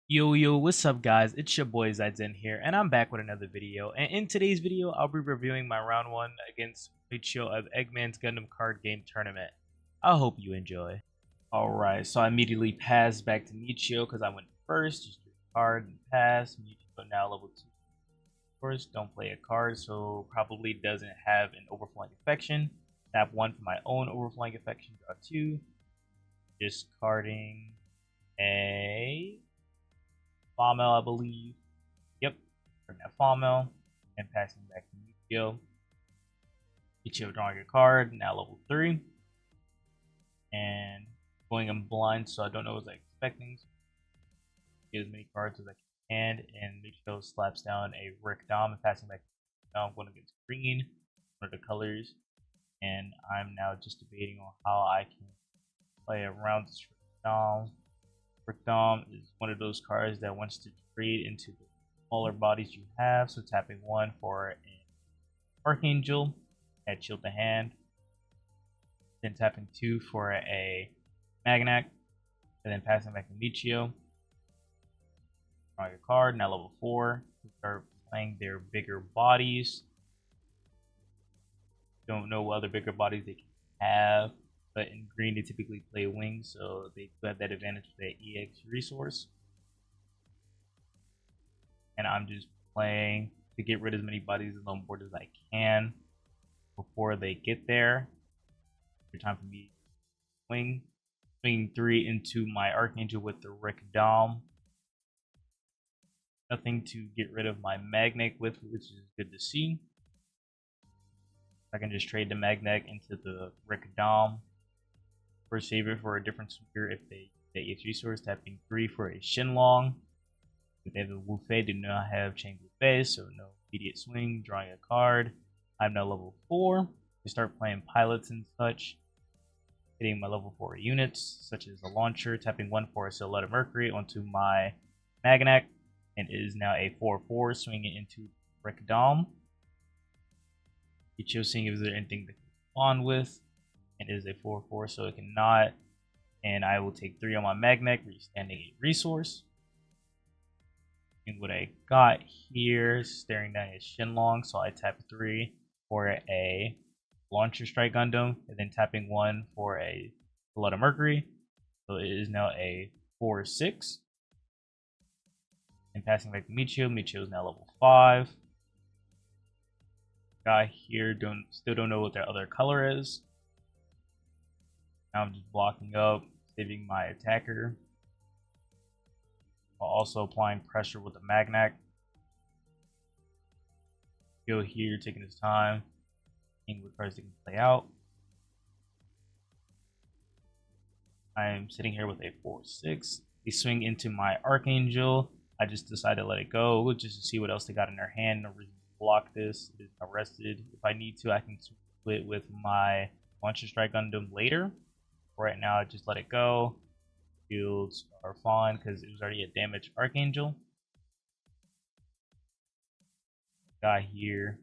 Yo, what's up guys? It's your boy Zaizen here, and I'm back with another video. And in today's video, I'll be reviewing my round 1 against Michio of Eggman's Gundam card game tournament. I hope you enjoy. Alright, so I immediately passed back to Michio because I went first. Just drew a card and pass. Michio now level 2. Of course, don't play a card, so probably doesn't have an overflowing affection. Tap 1 for my own overflowing affection, draw 2. Discarding a Farmel, I believe. Yep, bring that Farmel and passing back to Michio. Michio drawing a card, now level 3. And going in blind, so I don't know what I was expecting. Get as many cards as I can, and Michio slaps down a Rick Dom and passing back. Now I'm going against green, one of the colors, and I'm now just debating on how I can play around this Rick Dom. Rick Dom is one of those cards that wants to trade into the smaller bodies you have, so tapping 1 for an Archangel, add shield to hand, then tapping 2 for a Magnac, and then passing back to Michio. Drawing a card, now level 4. We start playing their bigger bodies. Don't know what other bigger bodies they can have, but in green they typically play wings, so they do have that advantage with that EX resource. And I'm just playing to get rid of as many bodies on board as I can before they get there. Every time for me swing 3 into my Archangel with the Rick Dom. Nothing to get rid of my Magnet with, which is good to see. I can just trade the Magnet into the Rick Dom or save it for a different sweeper if they get its resource, tapping 3 for a Shenlong. If they have a Wu Fei, do not have Chain Wu Fei, so no immediate swing, drawing a card. I'm now level 4. We start playing pilots and such, hitting my level 4 units, such as the launcher, tapping 1 for a Silhouette of Mercury onto my Magnac, and it is now a 4/4, swinging into Rick Dom. Michio seeing if there's anything to respond with, and it is a 4/4, so it cannot. And I will take 3 on my Magnac, standing a resource. And what I got here, staring down at Shenlong, so I tap 3 for a Launcher Strike Gundam, and then tapping 1 for a Blood of Mercury. So it is now a 4/6. And passing back to Michio. Michio is now level 5. Guy here still don't know what their other color is. Now I'm just blocking up, saving my attacker, while also applying pressure with the Magnac. Go here, taking his time, seeing what cards they can play out. I am sitting here with a 4/6. They swing into my Archangel. I just decided to let it go just to see what else they got in their hand. No reason to block this. It is arrested. If I need to, I can split with my Launcher Strike Gundam later. Right now, I just let it go. Fields are fine because it was already a damaged Archangel. Guy here.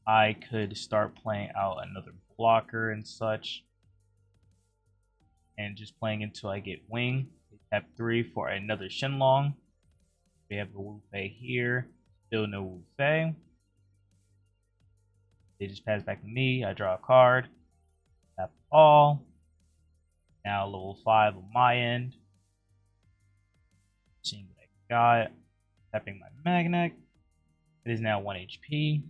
I could start playing out another blocker and such, and just playing until I get wing. They tap 3 for another Shenlong. We have the Wu Fei here. Still no Wu Fei. They just pass back to me. I draw a card. Tap all. Now level 5 on my end. Seeing what I got. Tapping my Magnet. It is now 1 HP.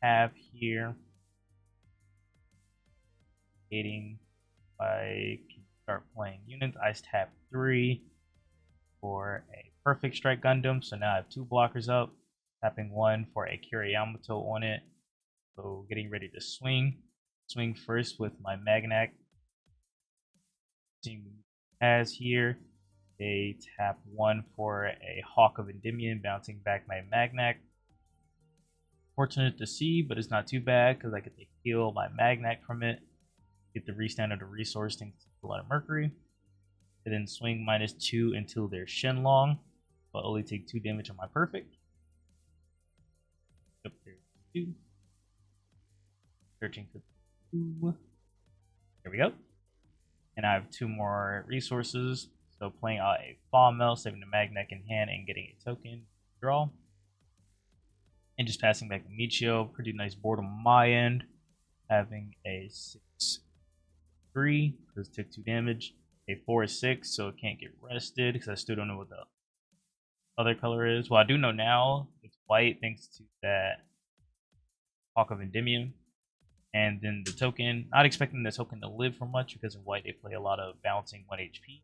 Have here. I can start playing units. I tap 3 for a Perfect Strike Gundam. So now I have 2 blockers up. Tapping 1 for a Kiriyamato on it. So getting ready to swing. Swing first with my Magnac. Seeing as here. They tap 1 for a Hawk of Endymion, bouncing back my Magnac. Fortunate to see, but it's not too bad because I get to heal my Magnac from it. Get the restand of the resource thanks to a lot of Mercury. And then swing -2 until they're Shenlong, but only take 2 damage on my Perfect. Yep, there's 2. Searching for 2. There we go. And I have 2 more resources. So playing out a Fall Mill, saving the Magneck in hand, and getting a token. Draw. And just passing back the Michio. Pretty nice board on my end. Having a 6-3, because it took 2 damage. A 4-6, so it can't get rested, because I still don't know what the other color is. Well, I do know now. It's white, thanks to that Hawk of Endymion. And then the token, not expecting the token to live for much, because in white they play a lot of bouncing 1 HP.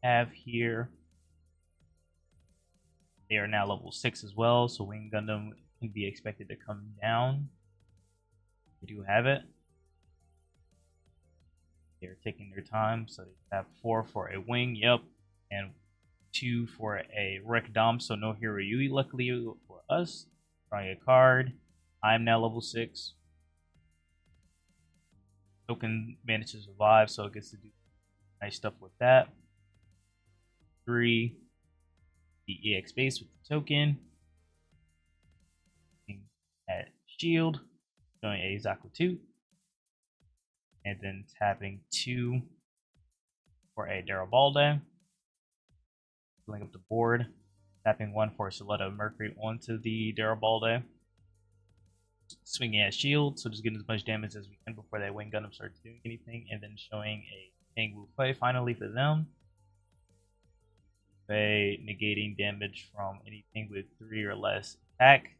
Have here, they are now level 6 as well, so Wing Gundam can be expected to come down. They do have it. They're taking their time, so they have 4 for a wing, yep, and 2 for a Wreck Dom, so no Hero Yui, luckily for us. Drawing a card. I'm now level 6. Token managed to survive, so it gets to do nice stuff with that. 3. The EX base with the token. At shield. Showing a Zaku 2. And then tapping 2 for a Garibaldi. Filling up the board. Tapping 1 for Soletta Mercury onto the Garibaldi. Swinging at shield, so just getting as much damage as we can before that Wing Gundam starts doing anything. And then showing a Tang Wu Fei finally for them. Fei negating damage from anything with 3 or less attack.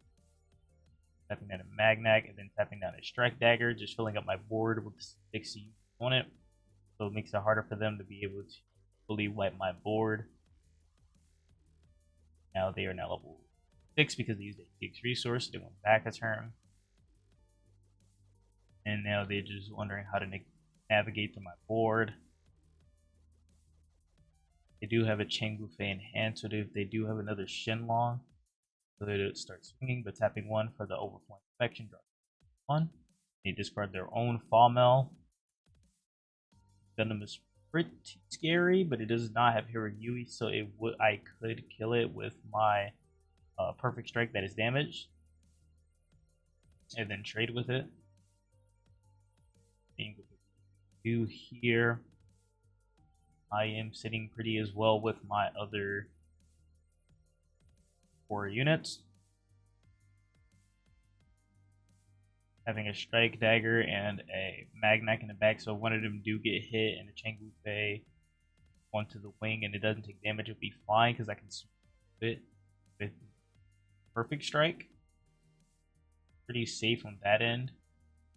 Tapping down a Magnac, and then tapping down a Strike Dagger, just filling up my board with 6 on it. So it makes it harder for them to be able to fully wipe my board. Now they are now level 6 because they used a EX resource. They went back a turn. And now they're just wondering how to navigate through my board. They do have a Cheng Fei in hand, so they do have another Shenlong. So they start swinging, but tapping 1 for the overflowing infection. Draw 1. They discard their own Fall Mill. Gundam is pretty scary, but it does not have Hero Yui, so I could kill it with my Perfect Strike that is damaged. And then trade with it. Do here. I am sitting pretty as well with my other 4 units. Having a Strike Dagger and a Magnac in the back, so one of them do get hit and a Cheng Wu Fei onto the wing and it doesn't take damage, it'll be fine because I can swing it with Perfect Strike. Pretty safe on that end.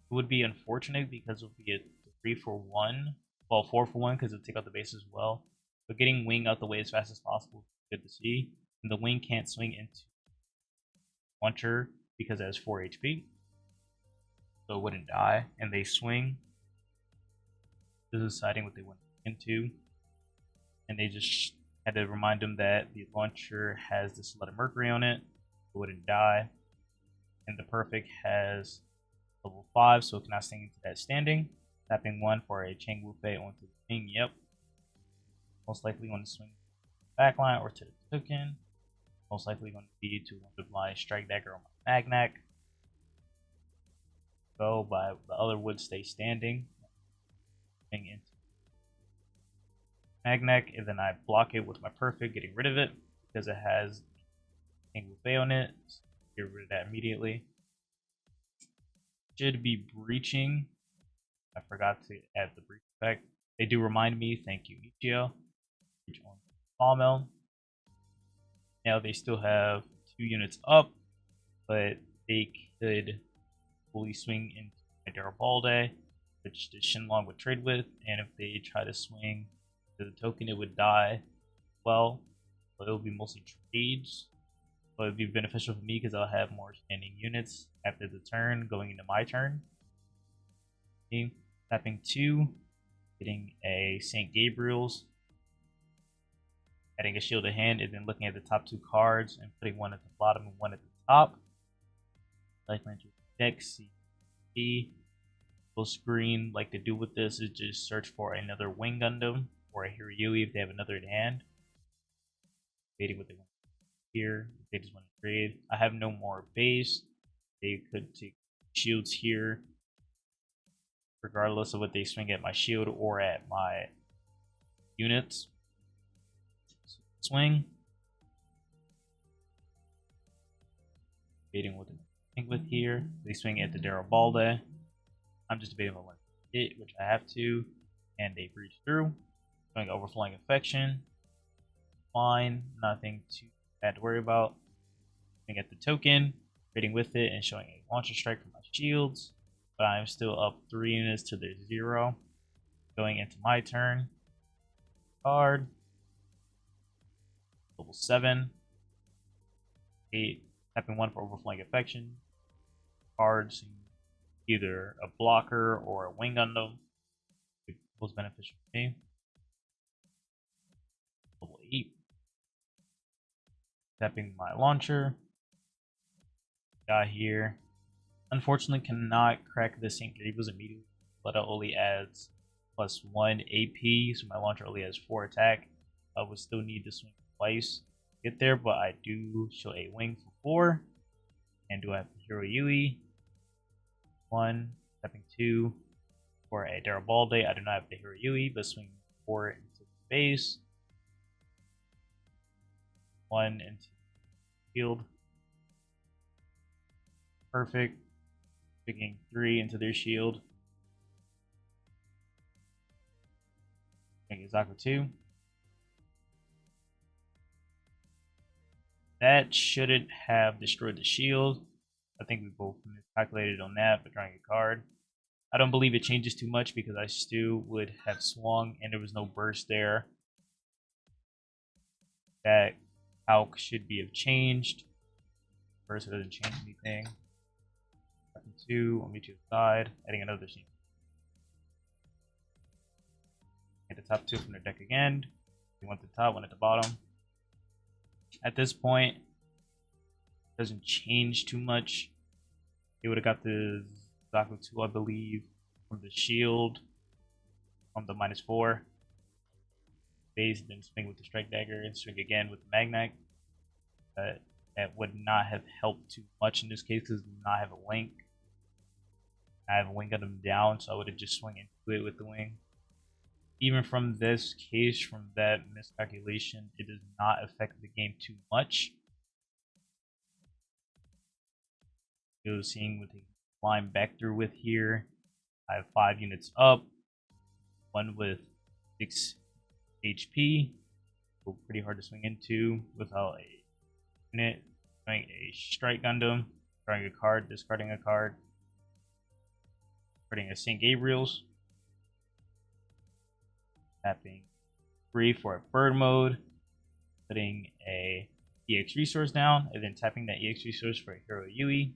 It would be unfortunate because it would be a 3-for-1. Well, 4-for-1 because it'll take out the base as well. But getting Wing out the way as fast as possible is good to see. And the Wing can't swing into Launcher because it has 4 HP. So it wouldn't die. And they swing. This is deciding what they went into. And they just had to remind them that the Launcher has this Soletta Mercury on it. It wouldn't die. And the Perfect has level 5, so it cannot sing into that standing. Tapping 1 for a Cheng Wu Fei onto the wing, yep. Most likely going to swing backline or to the token. Most likely going to be to one of my Strike Dagger on my Magnac. Go by the other would stay standing. Into Magnac, and then I block it with my Perfect, getting rid of it because it has Cheng Wu Fei on it. So get rid of that immediately. Should be breaching. I forgot to add the breach effect. They do remind me. Thank you, Michio. Breach on Fall Mill. Now they still have 2 units up, but they could fully swing into a Garibaldi, which the Shenlong would trade with, and if they try to swing to the token, it would die. Well, but it will be mostly trades. But it would be beneficial for me because I'll have more standing units after the turn going into my turn. Okay. Tapping 2, getting a St. Gabriel's, adding a shield to hand, and then looking at the top 2 cards and putting 1 at the bottom and 1 at the top. Cycling to deck C. Full screen, like to do with this is just search for another Wing Gundam or a Hero Yui if they have another in hand. Debating what they want here, if they just want to trade. I have no more base. They could take shields here, regardless of what they swing at my shield or at my units. Swing. Debating what to think with here. They swing at the Garibaldi. I'm just debating on what to hit, which I have to. And they breach through. Going overflowing infection. Fine. Nothing too bad to worry about. Swing at the token. Trading with it and showing a launcher strike from my shields. But I'm still up 3 units to their 0. Going into my turn. Card. Level 7. 8. Tapping 1 for overflowing affection. Cards, either a blocker or a wing Gundam. Most beneficial for me. Level 8. Tapping my launcher. Got here. Unfortunately, cannot crack the St. Gabriel's immediately, but it only adds +1 AP, so my launcher only has 4 attack. I would still need to swing twice to get there, but I do show a wing for 4. And do I have Hero Yui? 1, tapping 2 for a Garibaldi. I do not have the Hero Yui, but swing 4 into the base. 1 into the field. Perfect. Picking 3 into their shield. Making Zaku 2. That shouldn't have destroyed the shield. I think we both miscalculated on that, but drawing a card. I don't believe it changes too much because I still would have swung and there was no burst there. That calc should be have changed. Burst doesn't change anything. 2, I'll meet you aside, adding another scene. Get the top 2 from the deck again. We want the top, one at the bottom. At this point, it doesn't change too much. They would have got the Zaku 2, I believe, from the shield, from the -4. Base, then swing with the strike dagger, and swing again with the Magnac. That would not have helped too much in this case because I do not have a link. I have a wing Gundam down, so I would have just swung into it with the wing. Even from this case, from that miscalculation, it does not affect the game too much. You're seeing with the line back through with here, I have 5 units up, 1 with 6 HP, so pretty hard to swing into without a unit. Doing a strike Gundam, drawing a card, discarding a card. Putting a St. Gabriel's, tapping 3 for a bird mode, putting a EX resource down, and then tapping that EX resource for a Hero Yui.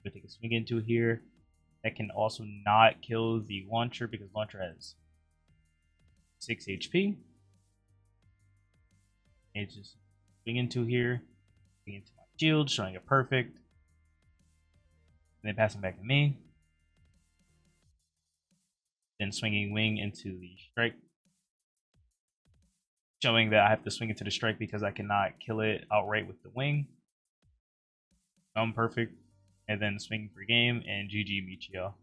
We'll take a swing into here. That can also not kill the launcher because launcher has 6 HP. And just swing into here, swing into my shield, showing a perfect, and then passing back to me. Then swinging wing into the strike, showing that I have to swing into the strike because I cannot kill it outright with the wing. I'm perfect, and then swinging for game, and GG Michio.